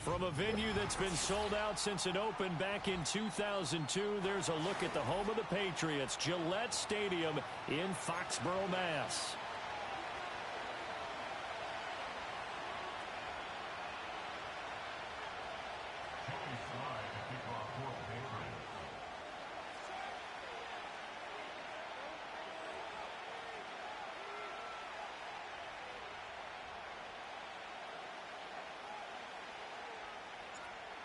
From a venue that's been sold out since it opened back in 2002, there's a look at the home of the Patriots, Gillette Stadium in Foxborough, Mass.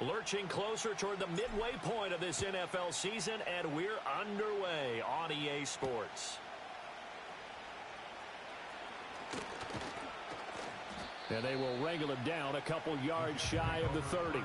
Lurching closer toward the midway point of this NFL season, and we're underway on EA Sports. And they will wrangle him down a couple yards shy of the 30.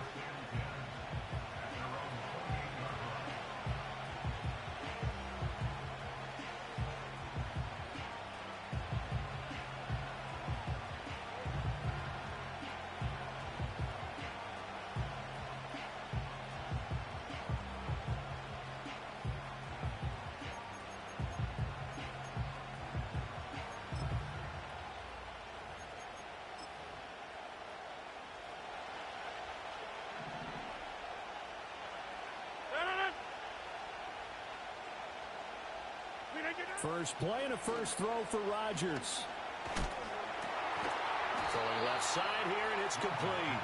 First play and a first throw for Rodgers. Throwing left side here, and it's complete.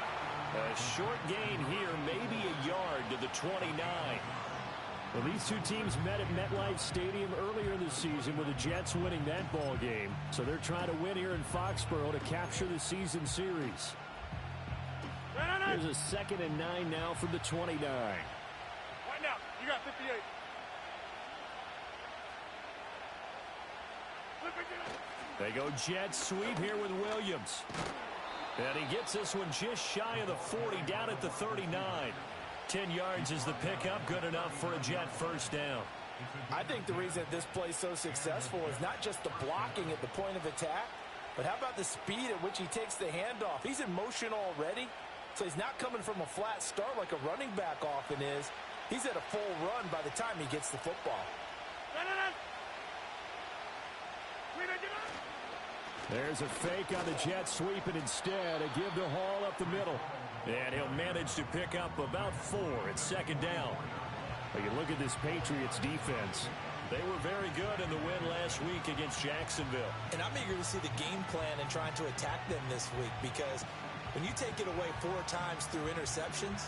A short gain here, maybe a yard to the 29. Well, these two teams met at MetLife Stadium earlier in the season with the Jets winning that ball game. So they're trying to win here in Foxborough to capture the season series. There's a 2nd and 9 now from the 29. Right now, you got 58. They go jet sweep here with Williams. And he gets this one just shy of the 40, down at the 39. 10 yards is the pickup, good enough for a Jet first down. I think the reason this play is so successful is not just the blocking at the point of attack, but how about the speed at which he takes the handoff? He's in motion already, so he's not coming from a flat start like a running back often is. He's at a full run by the time he gets the football. There's a fake on the jet sweep, and instead a give to Hall up the middle. And he'll manage to pick up about 4 at 2nd down. But you look at this Patriots defense. They were very good in the win last week against Jacksonville. And I'm eager to see the game plan and trying to attack them this week, because when you take it away 4 times through interceptions,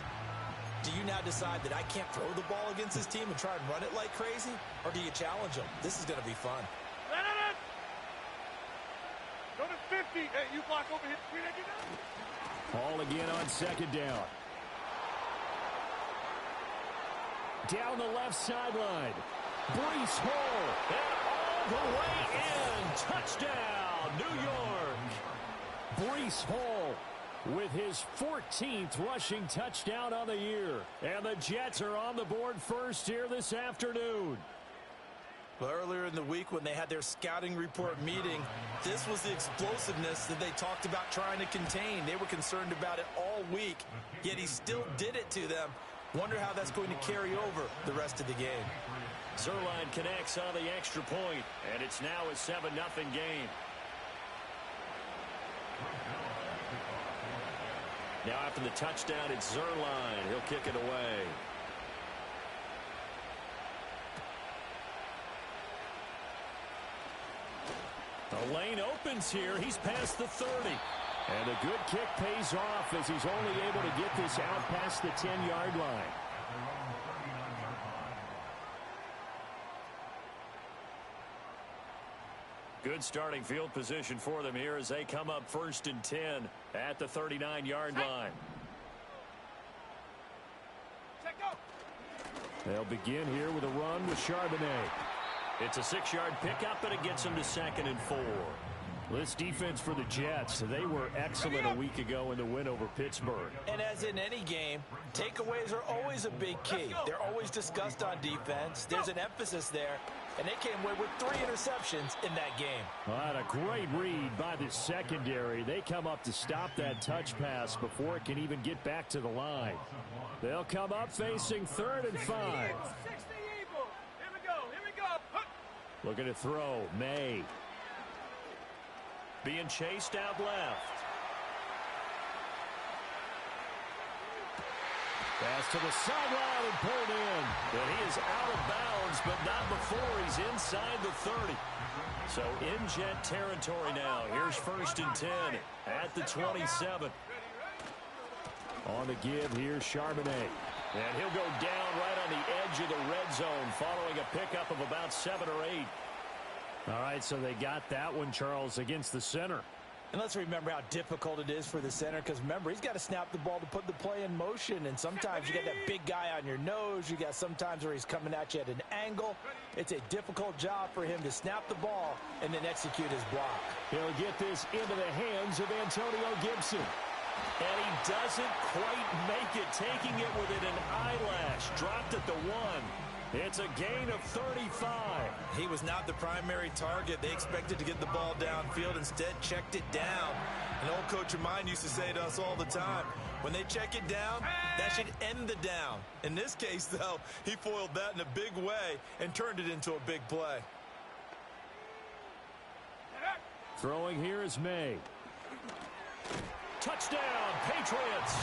do you now decide that I can't throw the ball against this team and try and run it like crazy? Or do you challenge them? This is going to be fun. Go to 50. Hey, you block over here. Hall again on 2nd down. Down the left sideline. Breece Hall. And all the way in. Touchdown, New York. Breece Hall with his 14th rushing touchdown on the year. And the Jets are on the board first here this afternoon. Well, earlier in the week when they had their scouting report meeting, this was the explosiveness that they talked about trying to contain. They were concerned about it all week, yet he still did it to them. Wonder how that's going to carry over the rest of the game. Zuerlein connects on the extra point, and it's now a 7-0 game. Now after the touchdown, it's Zuerlein. He'll kick it away. The lane opens here. He's past the 30. And a good kick pays off as he's only able to get this out past the 10-yard line. Good starting field position for them here as they come up 1st and 10 at the 39-yard line. They'll begin here with a run with Charbonnet. It's a 6-yard pickup, and it gets them to 2nd and 4. This defense for the Jets, they were excellent a week ago in the win over Pittsburgh. And as in any game, takeaways are always a big key. They're always discussed on defense. There's an emphasis there, and they came away with 3 interceptions in that game. Well, a great read by the secondary. They come up to stop that touch pass before it can even get back to the line. They'll come up facing 3rd and 5. Looking to throw. May. Being chased out left. Pass to the sideline and pulled in. And he is out of bounds, but not before he's inside the 30. So in Jet territory now. Here's 1st and 10 at the 27. On the give, here's Charbonnet. And he'll go down right on the edge of the red zone following a pickup of about 7 or 8. All right, so they got that one, Charles, against the center. And let's remember how difficult it is for the center, because remember, he's got to snap the ball to put the play in motion, and sometimes you got that big guy on your nose. You got sometimes where he's coming at you at an angle. It's a difficult job for him to snap the ball and then execute his block. He'll get this into the hands of Antonio Gibson. And he doesn't quite make it, taking it within an eyelash. Dropped at the 1. It's a gain of 35. He was not the primary target. They expected to get the ball downfield. Instead, checked it down. An old coach of mine used to say to us all the time, when they check it down, that should end the down. In this case, though, he foiled that in a big way and turned it into a big play. Throwing here is May. Touchdown, Patriots.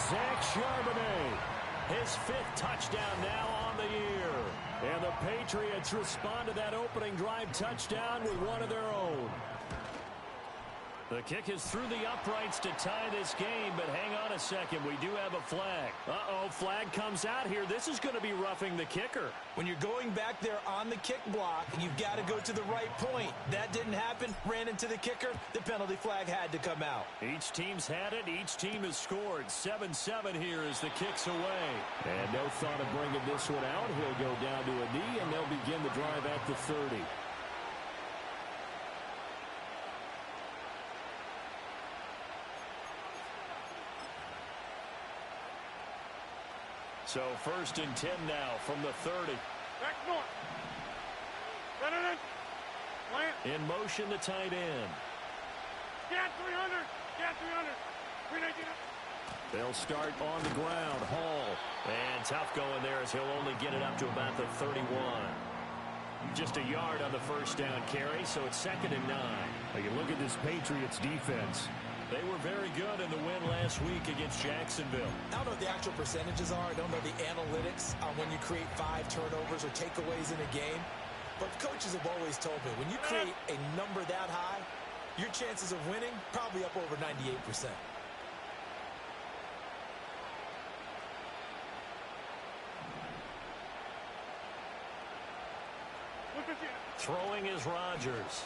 Zach Charbonnet. His 5th touchdown now on the year. And the Patriots respond to that opening drive touchdown with one of their own. The kick is through the uprights to tie this game, but hang on a second. We do have a flag. Uh-oh, flag comes out here. This is going to be roughing the kicker. When you're going back there on the kick block, you've got to go to the right point. That didn't happen. Ran into the kicker. The penalty flag had to come out. Each team's had it. Each team has scored. 7-7 here as the kick's away. And no thought of bringing this one out. He'll go down to a knee, and they'll begin the drive at the 30. So 1st and 10 now from the 30. Back north. Set it in. Plant. In motion, the tight end. Get 300. Get 300. 319. They'll start on the ground. Hall. And tough going there as he'll only get it up to about the 31. Just a yard on the 1st down carry, so it's 2nd and 9. Now you look at this Patriots defense. They were very good in the win last week against Jacksonville. I don't know what the actual percentages are. I don't know the analytics on when you create 5 turnovers or takeaways in a game. But coaches have always told me, when you create a number that high, your chances of winning probably up over 98%. Throwing is Rodgers.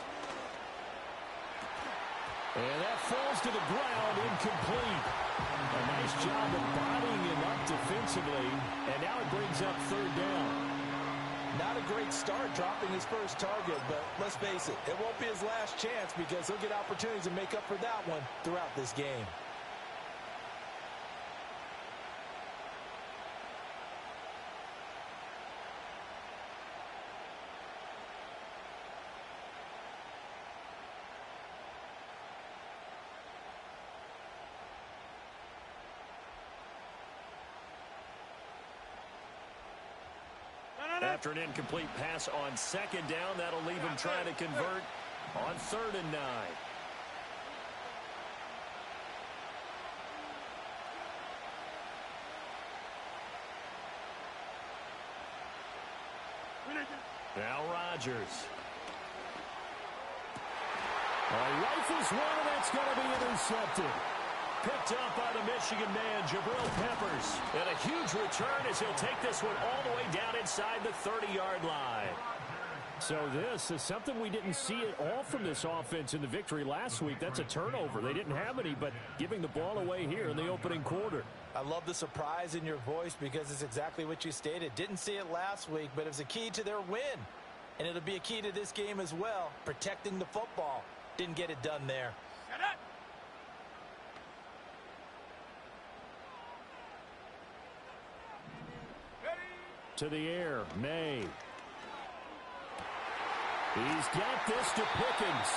And that falls to the ground, incomplete. A nice job of bodying him up defensively, and now it brings up 3rd down. Not a great start dropping his first target, but let's face it, it won't be his last chance because he'll get opportunities to make up for that one throughout this game. After an incomplete pass on 2nd down, that'll leave him trying to convert on 3rd and 9. Now Rodgers. Rifles one, and that's going to be intercepted. Picked up by the Michigan man, Jabril Peppers. And a huge return as he'll take this one all the way down inside the 30-yard line. So this is something we didn't see at all from this offense in the victory last week. That's a turnover. They didn't have any, but giving the ball away here in the opening quarter. I love the surprise in your voice because it's exactly what you stated. Didn't see it last week, but it was a key to their win. And it'll be a key to this game as well, protecting the football. Didn't get it done there. To the air, May. He's got this to Pickens.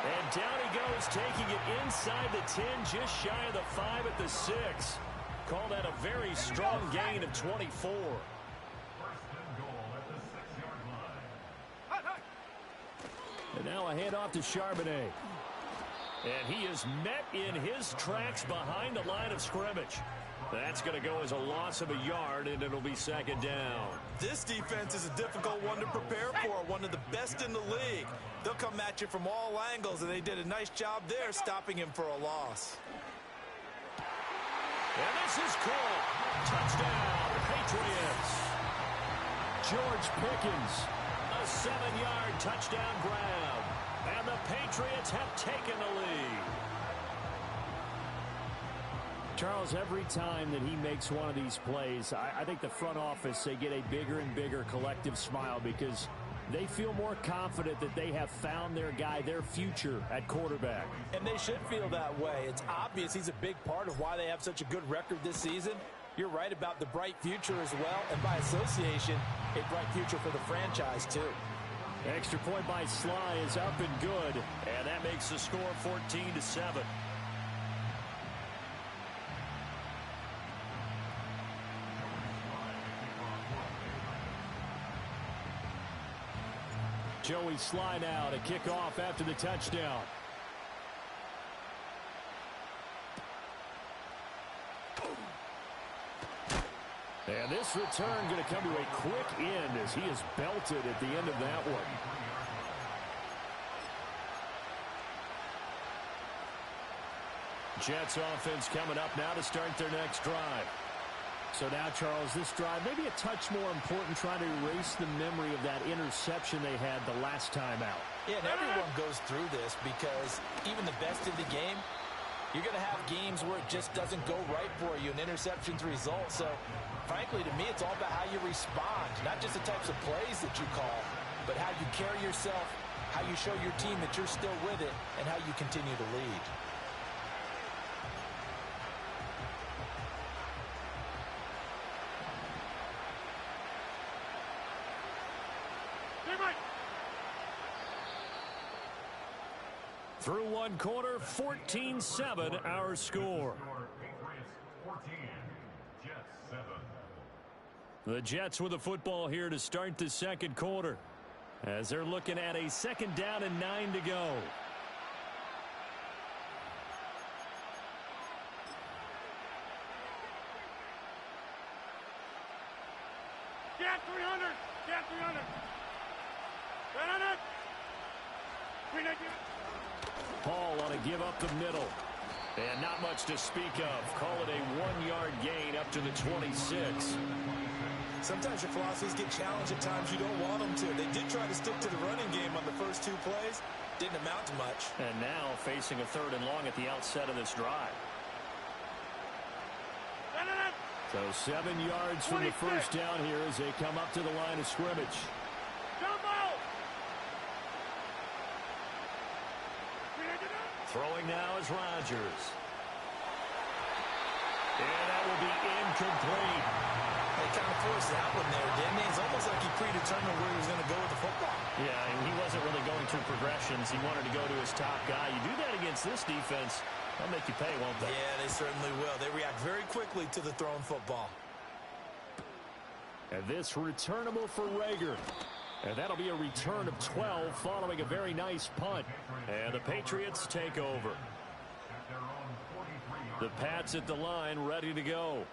And down he goes, taking it inside the 10, just shy of the 5 at the 6. Call that a very strong gain of 24. And now a handoff to Charbonnet. And he is met in his tracks behind the line of scrimmage. That's going to go as a loss of a yard, and it'll be second down. This defense is a difficult one to prepare for, one of the best in the league. They'll come at you from all angles, and they did a nice job there stopping him for a loss. And this is called. Touchdown, Patriots. George Pickens, a 7-yard touchdown grab. And the Patriots have taken the lead. Charles, every time that he makes one of these plays, I think the front office, they get a bigger and bigger collective smile because they feel more confident that they have found their guy, their future at quarterback. And they should feel that way. It's obvious he's a big part of why they have such a good record this season. You're right about the bright future as well, and by association, a bright future for the franchise too. Extra point by Sly is up and good, and that makes the score 14-7. Joey Sly now to kick off after the touchdown. And this return going to come to a quick end as he is belted at the end of that one. Jets offense coming up now to start their next drive. So now, Charles, this drive maybe a touch more important, trying to erase the memory of that interception they had the last time out. Yeah, and everyone goes through this because even the best in the game, you're going to have games where it just doesn't go right for you, and interceptions result. So, frankly, to me, it's all about how you respond, not just the types of plays that you call, but how you carry yourself, how you show your team that you're still with it, and how you continue to lead. Through one quarter, 14-7 our score. The Jets with the football here to start the second quarter as they're looking at a second down and 9 to go. Get 300! Get 300! 300! Paul on a give up the middle. And not much to speak of. Call it a 1-yard gain up to the 26. Sometimes your philosophies get challenged at times you don't want them to. They did try to stick to the running game on the first 2 plays. Didn't amount to much. And now facing a 3rd and long at the outset of this drive. So 7 yards from the first down here as they come up to the line of scrimmage. Throwing now is Rodgers. And that will be incomplete. They kind of forced that one there, didn't he? It's almost like he predetermined where he was going to go with the football. Yeah, and he wasn't really going through progressions. He wanted to go to his top guy. You do that against this defense, they'll make you pay, won't they? Yeah, they certainly will. They react very quickly to the thrown football. And this returnable for Rager. And that'll be a return of 12 following a very nice punt. And the Patriots take over. The Pats at the line ready to go.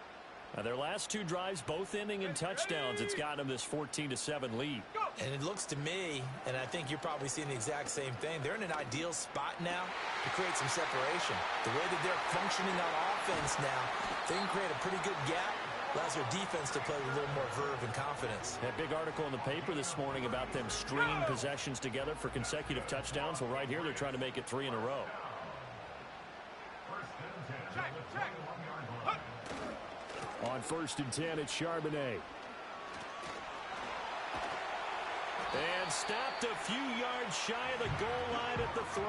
Now their last 2 drives both ending in touchdowns. It's got them this 14-7 lead. And it looks to me, and I think you're probably seeing the exact same thing, they're in an ideal spot now to create some separation. The way that they're functioning on offense now, they can create a pretty good gap. Allows their defense to play with a little more verve and confidence. That big article in the paper this morning about them stringing possessions together for consecutive touchdowns. Well, right here, they're trying to make it 3 in a row. On 1st and 10, it's Charbonnet. And stopped a few yards shy of the goal line at the 3.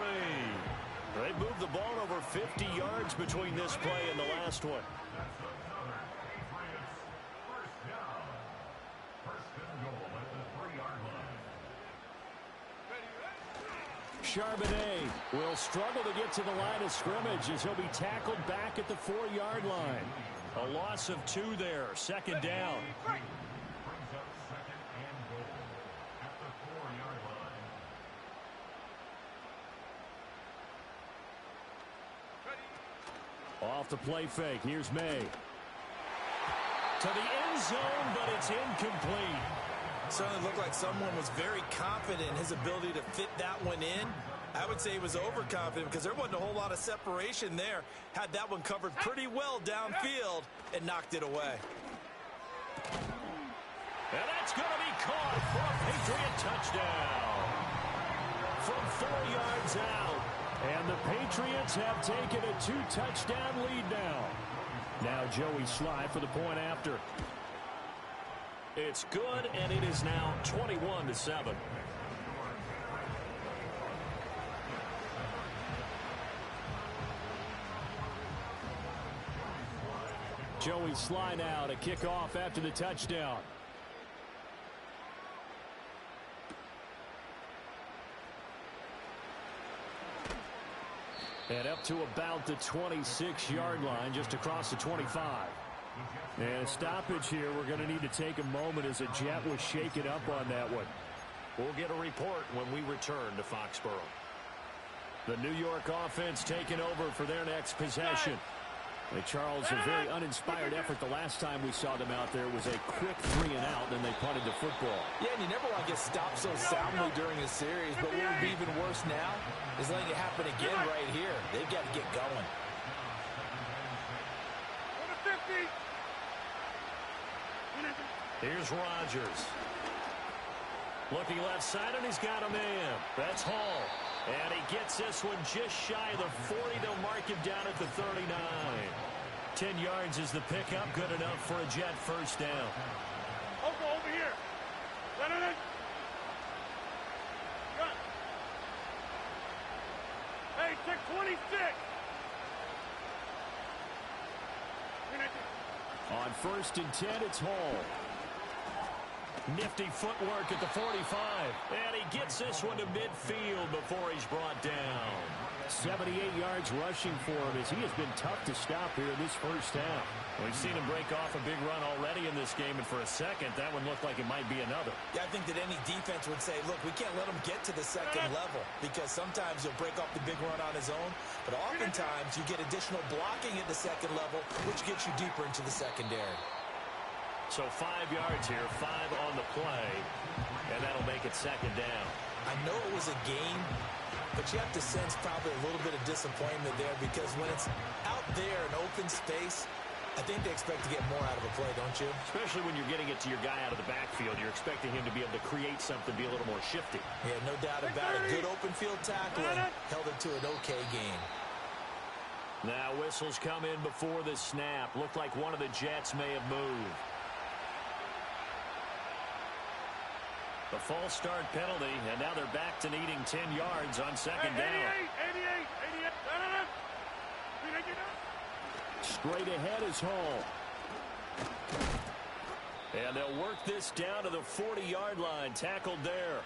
They moved the ball over 50 yards between this play and the last one. Charbonnet will struggle to get to the line of scrimmage as he'll be tackled back at the 4-yard line. A loss of 2 there. Second down. Off the play fake. Here's May. To the end zone, but it's incomplete. Certainly looked like someone was very confident in his ability to fit that one in. I would say he was overconfident because there wasn't a whole lot of separation there. Had that one covered pretty well downfield and knocked it away. And that's going to be caught for a Patriot touchdown. From 4 yards out. And the Patriots have taken a 2-touchdown lead now. Now Joey Slye for the point after. It's good, and it is now 21-7. Joey Slye now to kick off after the touchdown. And up to about the 26-yard line, just across the 25. And a stoppage here. We're going to need to take a moment as a jet was shaken up on that one. We'll get a report when we return to Foxborough. The New York offense taking over for their next possession. And Charles, a very uninspired effort the last time we saw them out there. It was a quick 3-and-out, then they punted the football. Yeah, and you never want to get stopped so soundly during a series, but what would be even worse now is letting it happen again right here. They've got to get going. Here's Rodgers. Looking left side, and he's got a man. That's Hall. And he gets this one just shy of the 40. They'll mark him down at the 39. 10 yards is the pickup. Good enough for a Jet first down. Over here. Hey, check 26. On 1st and 10, it's Hall. Nifty footwork at the 45. And he gets this one to midfield before he's brought down. 78 yards rushing for him as he has been tough to stop here in this first half. We've seen him break off a big run already in this game, and for a second, that one looked like it might be another. Yeah, I think that any defense would say, look, we can't let him get to the second level because sometimes he'll break off the big run on his own, but oftentimes you get additional blocking at the second level, which gets you deeper into the secondary. So 5 yards here, 5 on the play, and that'll make it second down. I know it was a game, but you have to sense probably a little bit of disappointment there because when it's out there in open space, I think they expect to get more out of a play, don't you? Especially when you're getting it to your guy out of the backfield. You're expecting him to be able to create something, be a little more shifty. Yeah, no doubt about it. Good open field tackling held it to an okay game. Now whistles come in before the snap. Looked like one of the Jets may have moved. The false start penalty, and now they're back to needing 10 yards on second down. 88. Straight ahead is Hall. And they'll work this down to the 40-yard line. Tackled there.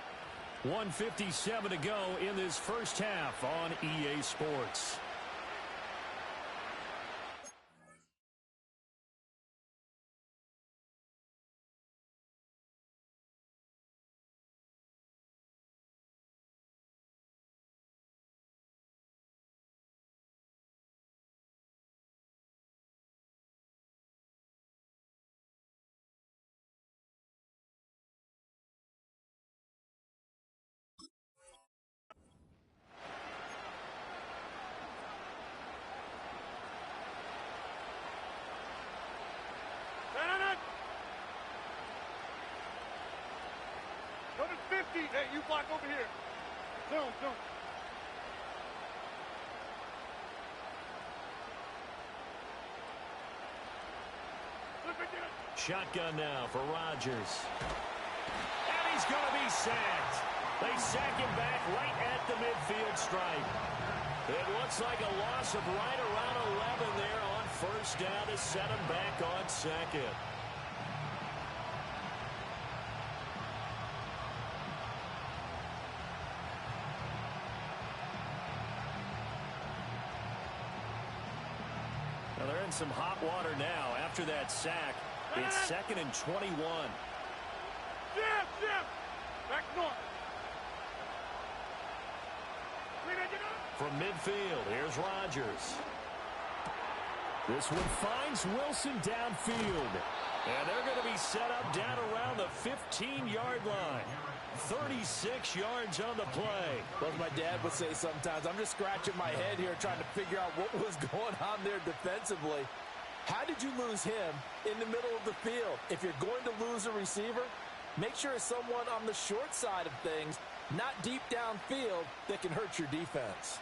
1:57 to go in this first half on EA Sports. Go to 50. Hey, you block over here. Zone. Shotgun now for Rodgers. And he's going to be sacked. They sack him back right at the midfield stripe. It looks like a loss of right around 11 there on first down to set him back on second. Now they're in some hot water now after that sack. It's 2nd and 21. Jim! Back north. From midfield, here's Rodgers. This one finds Wilson downfield. And they're going to be set up down around the 15-yard line. 36 yards on the play. Well, as my dad would say sometimes, I'm just scratching my head here trying to figure out what was going on there defensively. How did you lose him in the middle of the field? If you're going to lose a receiver, make sure it's someone on the short side of things, not deep downfield, that can hurt your defense.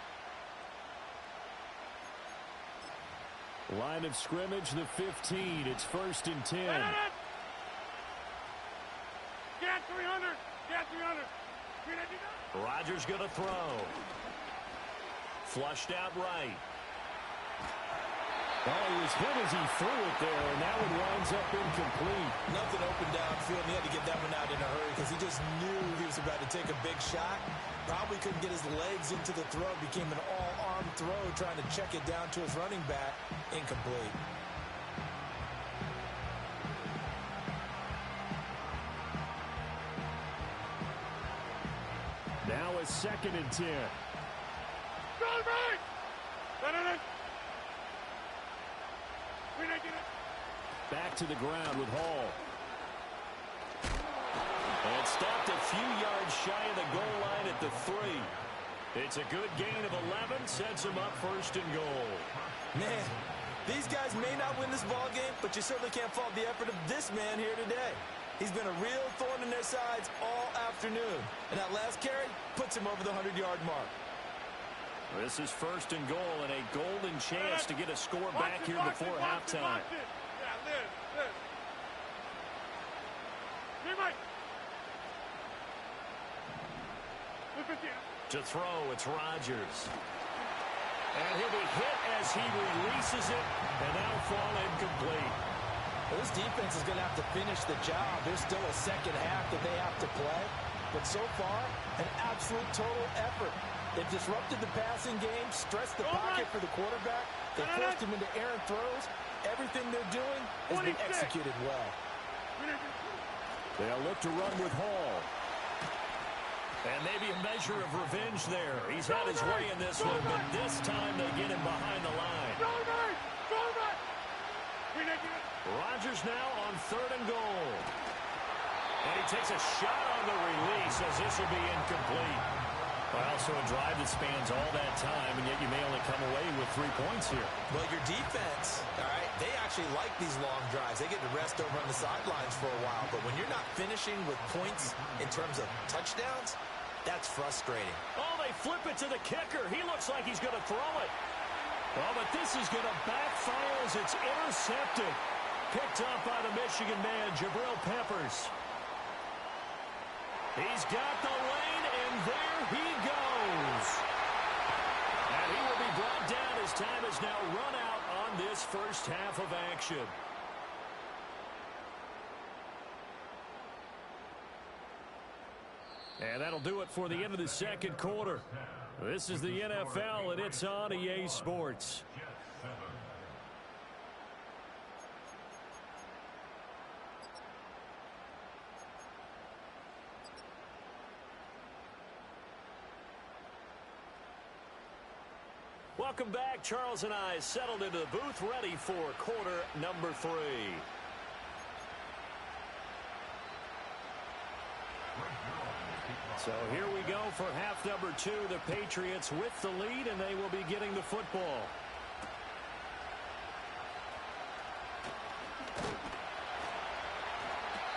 Line of scrimmage, the 15. It's 1st and 10. Get 300. Get 300. Rodgers going to throw. Flushed out right. Oh, he was hit as he threw it there, and that one winds up incomplete. Nothing open downfield, and he had to get that one out in a hurry because he just knew he was about to take a big shot. Probably couldn't get his legs into the throw. Became an all-arm throw, trying to check it down to his running back. Incomplete. Now a 2nd and 10. Back to the ground with Hall. And stopped a few yards shy of the goal line at the 3. It's a good gain of 11. Sets him up 1st and goal. Man, these guys may not win this ball game, but you certainly can't fault the effort of this man here today. He's been a real thorn in their sides all afternoon. And that last carry puts him over the 100-yard mark. This is 1st and goal and a golden chance to get a score back here before halftime. To throw, it's Rodgers. And he'll be hit as he releases it, and that'll fall incomplete. Well, this defense is going to have to finish the job. There's still a second half that they have to play. But so far, an absolute total effort. They've disrupted the passing game, stressed the pocket for the quarterback. They forced him into errant throws. Everything they're doing has been executed well. They'll look to run with Hall. And maybe a measure of revenge there. He's had his way in this one, but this time they get him behind the line. Rodgers now on 3rd and goal. And he takes a shot on the release as this will be incomplete. Well, so a drive that spans all that time, and yet you may only come away with 3 points here. Well, your defense, all right, they actually like these long drives. They get to rest over on the sidelines for a while. But when you're not finishing with points in terms of touchdowns, that's frustrating. Oh, they flip it to the kicker. He looks like he's going to throw it. Oh, but this is going to backfire as it's intercepted. Picked up by the Michigan man, Jabril Peppers. He's got the lane, and there he goes. And he will be brought down as time has now run out on this first half of action. And that'll do it for the end of the second quarter. This is the NFL, and it's on EA Sports. Welcome back. Charles and I settled into the booth, ready for quarter number 3. So here we go for half number 2. The Patriots with the lead, and they will be getting the football.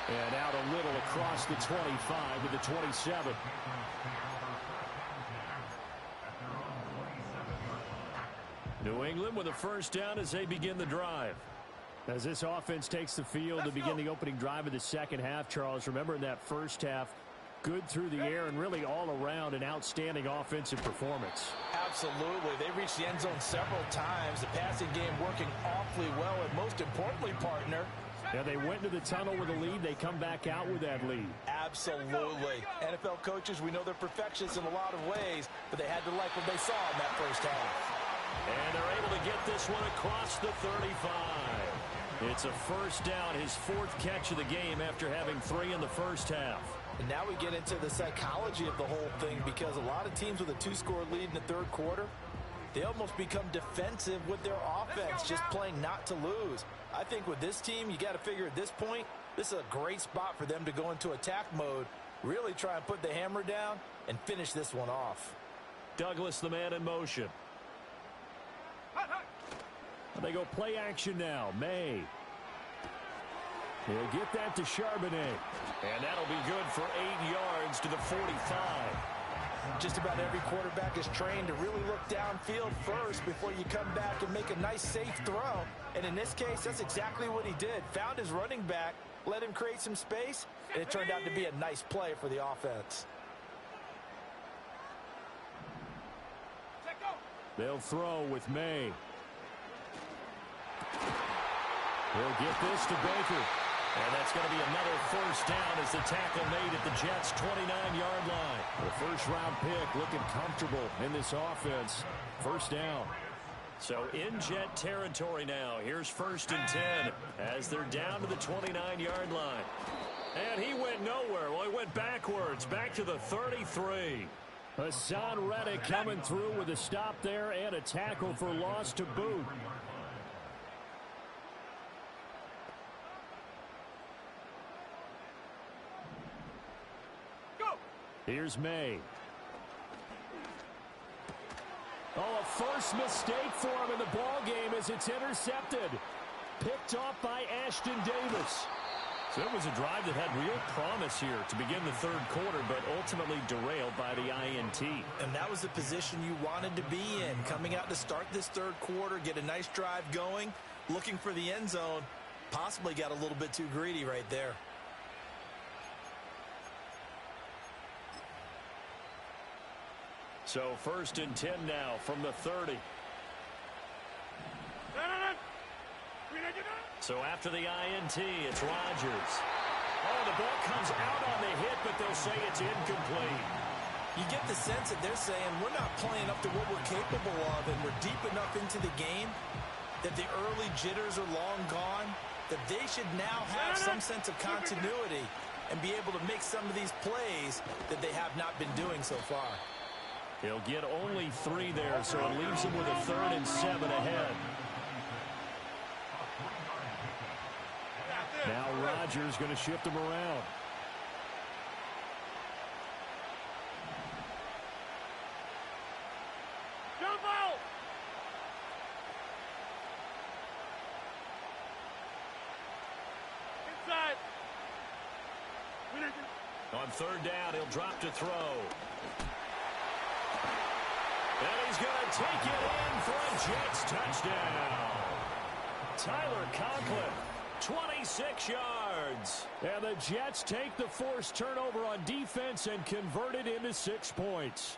And out a little across the 25 to the 27. New England with a first down as they begin the drive. As this offense takes the field to begin the opening drive of the second half, Charles, remember in that first half, good through the air and really all around an outstanding offensive performance. Absolutely. They reached the end zone several times. The passing game working awfully well, and most importantly, partner, yeah, they went to the tunnel with a lead. They come back out with that lead. Absolutely. NFL coaches, we know they're perfectionists in a lot of ways, but they had to like what they saw in that first half. And they're able to get this one across the 35. It's a first down, his 4th catch of the game after having 3 in the first half. And now we get into the psychology of the whole thing, because a lot of teams with a 2-score lead in the third quarter, They almost become defensive with their offense, just playing not to lose. I think with this team, you got to figure at this point, this is a great spot for them to go into attack mode, really try and put the hammer down and finish this one off. Douglas, the man in motion. They go play action now. May. He'll get that to Charbonnet. And that'll be good for 8 yards to the 45. Just about every quarterback is trained to really look downfield first before you come back and make a nice, safe throw. And in this case, that's exactly what he did. Found his running back, let him create some space, and it turned out to be a nice play for the offense. They'll throw with May. He'll get this to Baker. And that's going to be another first down as the tackle made at the Jets' 29-yard line. The first-round pick looking comfortable in this offense. First down. So in Jet territory now. Here's 1st and 10 as they're down to the 29-yard line. And he went nowhere. Well, he went backwards, back to the 33. Hassan Reddick coming through with a stop there and a tackle for loss to boot. Here's May. Oh, a first mistake for him in the ball game as it's intercepted. Picked off by Ashton Davis. So it was a drive that had real promise here to begin the 3rd quarter, but ultimately derailed by the INT. And that was the position you wanted to be in. Coming out to start this 3rd quarter, get a nice drive going, looking for the end zone. Possibly got a little bit too greedy right there. So 1st and 10 now from the 30. So after the INT, it's Rodgers. Oh, the ball comes out on the hit, but they'll say it's incomplete. You get the sense that they're saying we're not playing up to what we're capable of, and we're deep enough into the game that the early jitters are long gone, that they should now have some sense of continuity and be able to make some of these plays that they have not been doing so far. He'll get only 3 there, so it leaves him with a 3rd and 7 ahead. Now Rodgers going to shift him around. Jump out! Inside. On 3rd down, he'll drop to throw. And he's going to take it in for a Jets touchdown. Tyler Conklin, 26 yards. And the Jets take the forced turnover on defense and convert it into 6 points.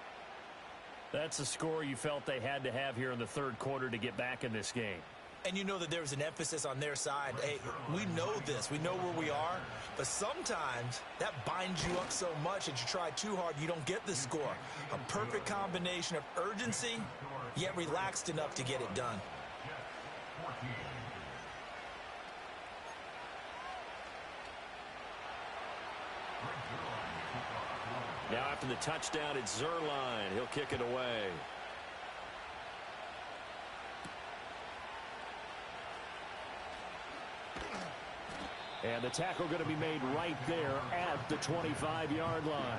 That's a score you felt they had to have here in the 3rd quarter to get back in this game. And you know that there's an emphasis on their side. Hey, we know this. We know where we are. But sometimes that binds you up so much that you try too hard, you don't get the score. A perfect combination of urgency, yet relaxed enough to get it done. Now after the touchdown, it's Zuerlein. He'll kick it away. And the tackle going to be made right there at the 25-yard line.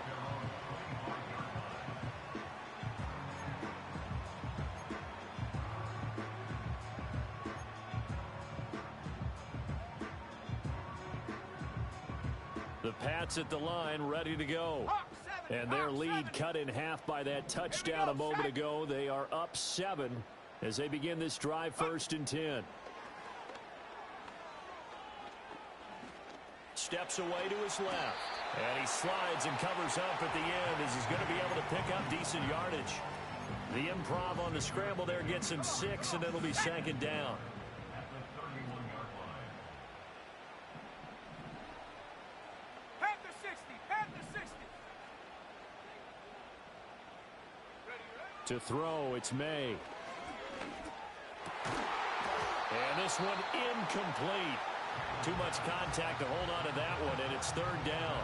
The Pats at the line, ready to go. And their lead cut in half by that touchdown a moment ago. They are up 7 as they begin this drive, 1st and 10. Steps away to his left. And he slides and covers up at the end as he's going to be able to pick up decent yardage. The improv on the scramble there gets him 6, and it'll be 2nd down. To throw, it's May. And this one incomplete. Too much contact to hold on to that one, and it's 3rd down.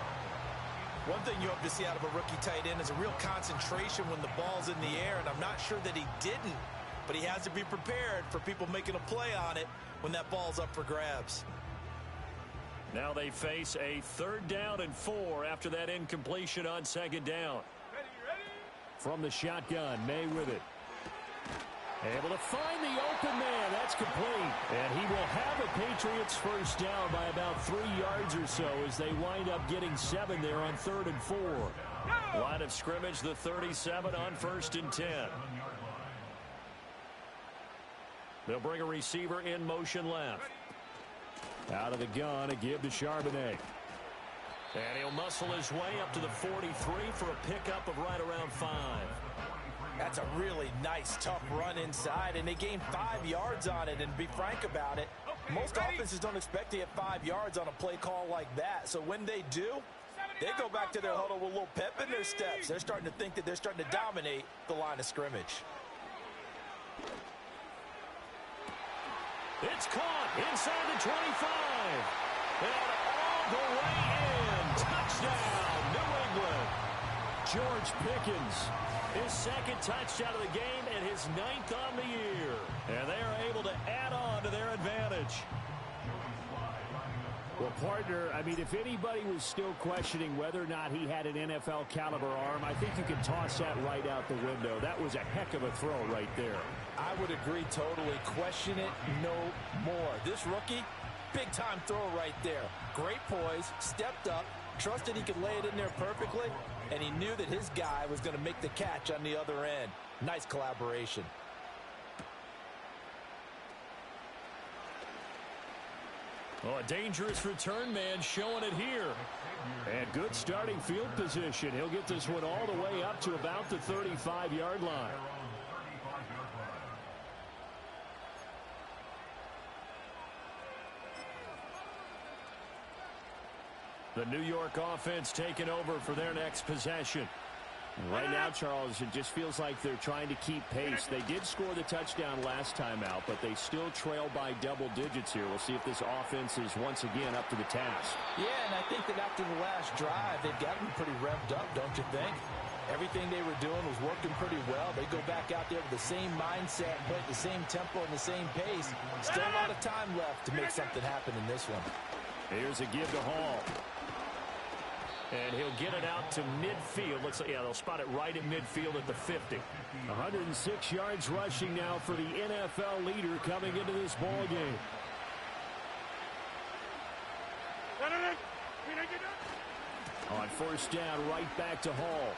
One thing you hope to see out of a rookie tight end is a real concentration when the ball's in the air, and I'm not sure that he didn't but he has to be prepared for people making a play on it when that ball's up for grabs. Now they face a 3rd down and 4 after that incompletion on 2nd down. Ready? From the shotgun, May with it. Able to find the open man. That's complete. And he will have a Patriots first down by about 3 yards or so as they wind up getting 7 there on 3rd and 4. Line of scrimmage, the 37 on 1st and 10. They'll bring a receiver in motion left. Out of the gun, a give to Charbonnet. And he'll muscle his way up to the 43 for a pickup of right around 5. That's a really nice, tough run inside, and they gained 5 yards on it. And to be frank about it, most offenses don't expect to get 5 yards on a play call like that. So when they do, they go back to their huddle with a little pep in their steps. They're starting to think that they're starting to dominate the line of scrimmage. It's caught inside the 25. And all the way in. Touchdown, New England. George Pickens, his 2nd touchdown of the game and his 9th on the year. And they are able to add on to their advantage. Well, partner, I mean, if anybody was still questioning whether or not he had an NFL caliber arm, I think you can toss that right out the window. That was a heck of a throw right there. I would agree totally. Question it no more. This rookie, big-time throw right there. Great poise, stepped up, trusted he could lay it in there perfectly, and he knew that his guy was going to make the catch on the other end. Nice collaboration. Oh, a dangerous return man showing it here. And good starting field position. He'll get this one all the way up to about the 35-yard line. The New York offense taking over for their next possession. Right now, Charles, it just feels like they're trying to keep pace. They did score the touchdown last time out, but they still trail by double digits here. We'll see if this offense is once again up to the task. Yeah, and I think that after the last drive, they've gotten pretty revved up, don't you think? Everything they were doing was working pretty well. They go back out there with the same mindset, play at the same tempo and the same pace. Still a lot of time left to make something happen in this one. Here's a give to Hall. And he'll get it out to midfield. Looks like, yeah, they'll spot it right in midfield at the 50. 106 yards rushing now for the NFL leader coming into this ball game. On 1st down, right back to Hall.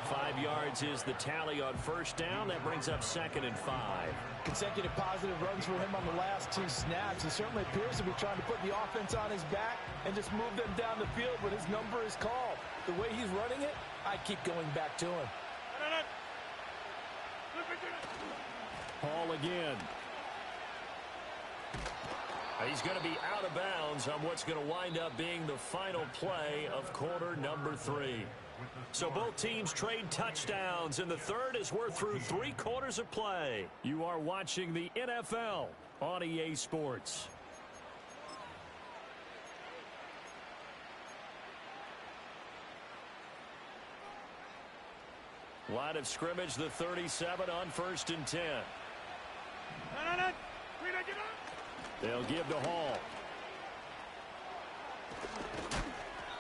5 yards is the tally on 1st down. That brings up 2nd and 5. Consecutive positive runs for him on the last 2 snaps. He certainly appears to be trying to put the offense on his back and just move them down the field when his number is called. The way he's running it, I keep going back to him. Hall again. He's going to be out of bounds on what's going to wind up being the final play of quarter number 3. So both teams trade touchdowns in the third as we're through 3 quarters of play. You are watching the NFL on EA Sports. Line of scrimmage, the 37 on 1st and 10. They'll give to Hall.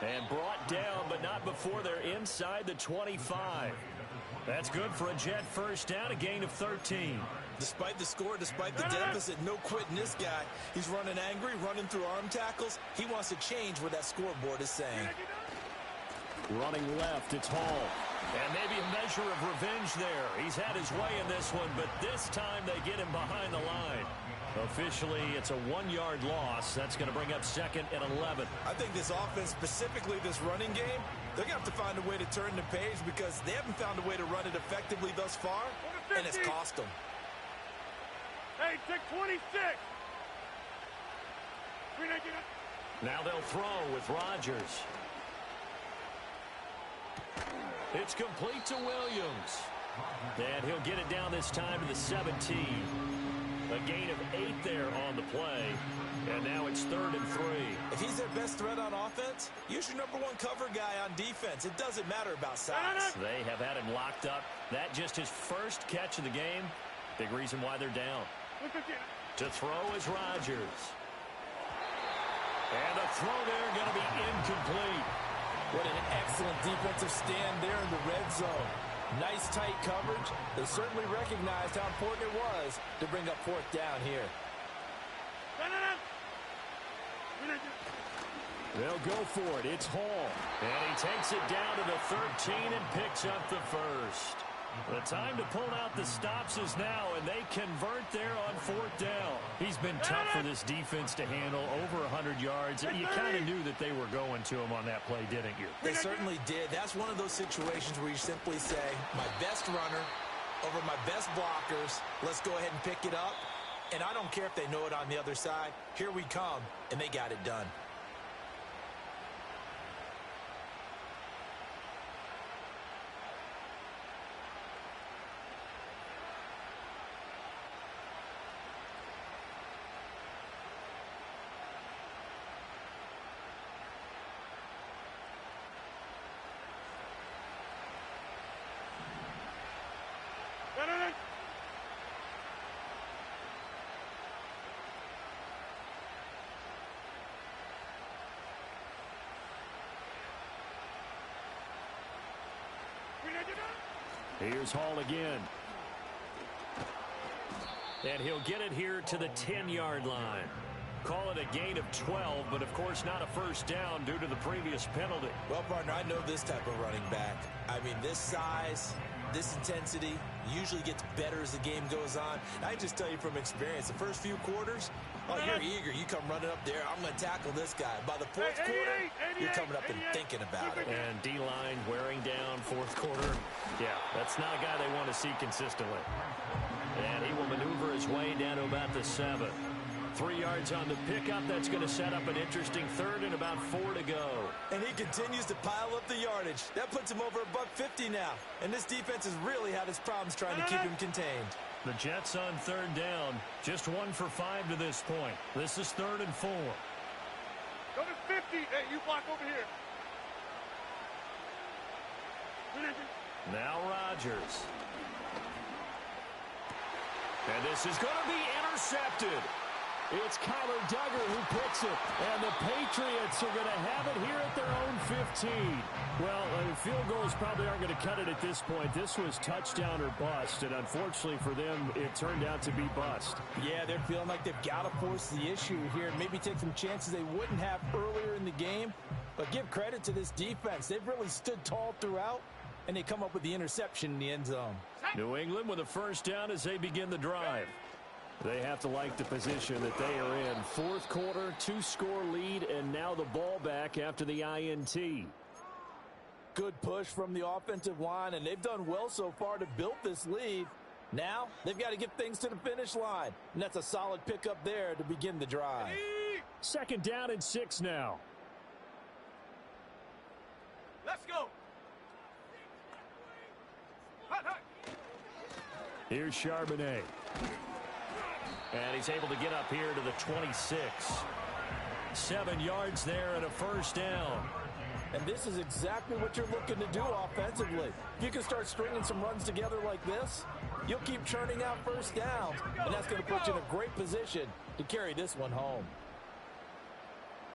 And brought down, but not before they're inside the 25. That's good for a Jet first down, a gain of 13. Despite the score, despite the deficit, no quitting this guy. He's running angry, running through arm tackles. He wants to change what that scoreboard is saying. Running left, it's Hall. And maybe a measure of revenge there. He's had his way in this one, but this time they get him behind the line. Officially, it's a 1-yard loss. That's going to bring up 2nd and 11. I think this offense, specifically this running game, they're going to have to find a way to turn the page because they haven't found a way to run it effectively thus far, and it's cost them. Hey, take 26. Now they'll throw with Rodgers. It's complete to Williams. And he'll get it down this time to the 17. A gain of 8 there on the play. And now it's 3rd and 3. If he's their best threat on offense, use your number 1 cover guy on defense. It doesn't matter about size. They have had him locked up. That just his first catch of the game. Big reason why they're down. To throw is Rodgers. And the throw there going to be incomplete. What an excellent defensive stand there in the red zone. Nice tight coverage. They certainly recognized how important it was to bring up 4th down here. They'll go for it. It's Hall. And he takes it down to the 13 and picks up the first. The time to pull out the stops is now, and they convert there on 4th down. He's been tough for this defense to handle, over 100 yards. You kind of knew that they were going to him on that play, didn't you? They certainly did. That's one of those situations where you simply say, my best runner over my best blockers. Let's go ahead and pick it up. And I don't care if they know it on the other side. Here we come, and they got it done. Here's Hall again. And he'll get it here to the 10-yard line. Call it a gain of 12, but of course not a first down due to the previous penalty. Well, partner, I know this type of running back. I mean, this size, this intensity usually gets better as the game goes on. I just tell you from experience, the first few quarters, oh, you're eager. You come running up there, I'm going to tackle this guy. By the 4th quarter, you're coming up and thinking about it. And D-line wearing down 4th quarter. Yeah, that's not a guy they want to see consistently. And he will maneuver his way down to about the 7. 3 yards on the pickup. That's going to set up an interesting 3rd and about 4 to go. And he continues to pile up the yardage. That puts him over $150 now. And this defense has really had its problems trying to keep him contained. The Jets on 3rd down. Just 1 for 5 to this point. This is 3rd and 4. Go to 50. Hey, you block over here. Now Rodgers. And this is going to be intercepted. It's Kyler Duggar who picks it. And the Patriots are going to have it here at their own 15. Well, field goals probably aren't going to cut it at this point. This was touchdown or bust. And unfortunately for them, it turned out to be bust. Yeah, they're feeling like they've got to force the issue here and maybe take some chances they wouldn't have earlier in the game. But give credit to this defense. They've really stood tall throughout, and they come up with the interception in the end zone. New England with a first down as they begin the drive. They have to like the position that they are in. 4th quarter, 2-score lead, and now the ball back after the INT. Good push from the offensive line, and they've done well so far to build this lead. Now they've got to get things to the finish line, and that's a solid pickup there to begin the drive. 2nd down and 6 now. Let's go. Here's Charbonnet. And he's able to get up here to the 26. 7 yards there and a first down. And this is exactly what you're looking to do offensively. If you can start stringing some runs together like this, you'll keep churning out first downs, and that's going to put you in a great position to carry this one home.